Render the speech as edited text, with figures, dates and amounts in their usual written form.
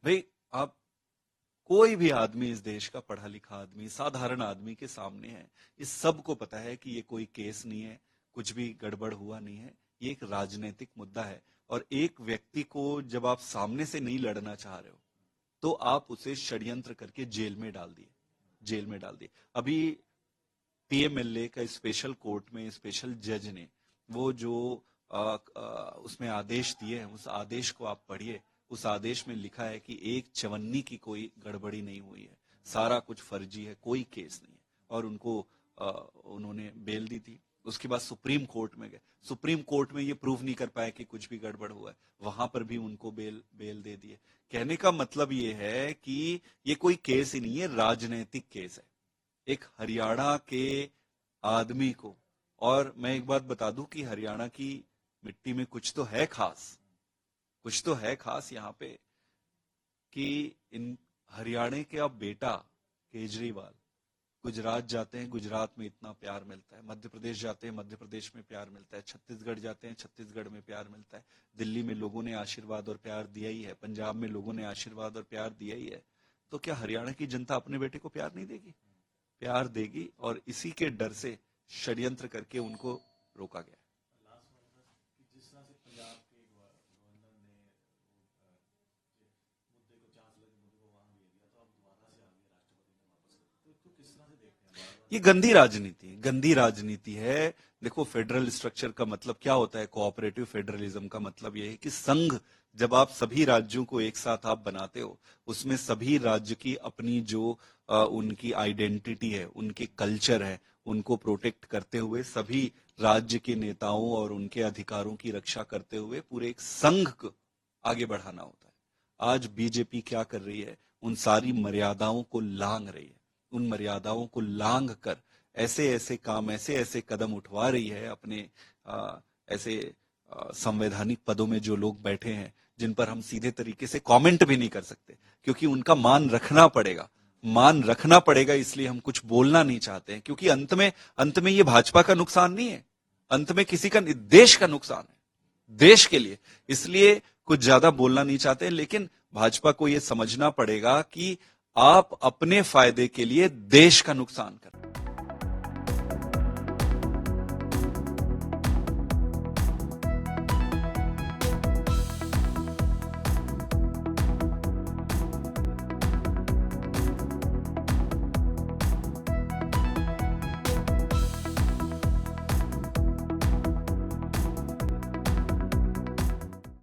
भाई आप कोई भी आदमी, इस देश का पढ़ा लिखा आदमी, साधारण आदमी के सामने है, इस सब को पता है कि ये कोई केस नहीं है, कुछ भी गड़बड़ हुआ नहीं है, ये एक राजनीतिक मुद्दा है। और एक व्यक्ति को जब आप सामने से नहीं लड़ना चाह रहे हो तो आप उसे षड्यंत्र करके जेल में डाल दिए, जेल में डाल दिए। अभी पीएमएलए का स्पेशल कोर्ट में स्पेशल जज ने वो जो उसमें आदेश दिए हैं, उस आदेश को आप पढ़िए। उस आदेश में लिखा है कि एक चवन्नी की कोई गड़बड़ी नहीं हुई है, सारा कुछ फर्जी है, कोई केस नहीं है। और उनको उन्होंने बेल दी थी। उसके बाद सुप्रीम कोर्ट में गए, सुप्रीम कोर्ट में ये प्रूव नहीं कर पाए कि कुछ भी गड़बड़ हुआ है, वहां पर भी उनको बेल दे दिए। कहने का मतलब ये है कि ये कोई केस ही नहीं है, राजनीतिक केस है एक हरियाणा के आदमी को। और मैं एक बात बता दूं कि हरियाणा की मिट्टी में कुछ तो है खास, कुछ तो है खास यहाँ पे, कि इन हरियाणा के अब बेटा केजरीवाल गुजरात जाते हैं, गुजरात में इतना प्यार मिलता है, मध्य प्रदेश जाते हैं, मध्य प्रदेश में प्यार मिलता है, छत्तीसगढ़ जाते हैं, छत्तीसगढ़ में प्यार मिलता है, दिल्ली में लोगों ने आशीर्वाद और प्यार दिया ही है, पंजाब में लोगों ने आशीर्वाद और प्यार दिया ही है। तो क्या हरियाणा की जनता अपने बेटे को प्यार नहीं देगी? प्यार देगी। और इसी के डर से षड्यंत्र करके उनको रोका गया। ये गंदी राजनीति है, गंदी राजनीति है। देखो, फेडरल स्ट्रक्चर का मतलब क्या होता है? कोऑपरेटिव फेडरलिज्म का मतलब यह है कि संघ, जब आप सभी राज्यों को एक साथ आप बनाते हो, उसमें सभी राज्य की अपनी जो उनकी आइडेंटिटी है, उनके कल्चर है, उनको प्रोटेक्ट करते हुए, सभी राज्य के नेताओं और उनके अधिकारों की रक्षा करते हुए पूरे एक संघ को आगे बढ़ाना होता है। आज बीजेपी क्या कर रही है? उन सारी मर्यादाओं को लांघ रही है, उन मर्यादाओं को लांघ कर ऐसे ऐसे काम, ऐसे ऐसे कदम उठवा रही है अपने ऐसे संवैधानिक पदों में जो लोग बैठे हैं, जिन पर हम सीधे तरीके से कमेंट भी नहीं कर सकते, क्योंकि उनका मान रखना पड़ेगा, मान रखना पड़ेगा। इसलिए हम कुछ बोलना नहीं चाहते हैं, क्योंकि अंत में ये भाजपा का नुकसान नहीं है, अंत में किसी का, देश का नुकसान है, देश के लिए। इसलिए कुछ ज्यादा बोलना नहीं चाहते, लेकिन भाजपा को यह समझना पड़ेगा कि आप अपने फायदे के लिए देश का नुकसान कर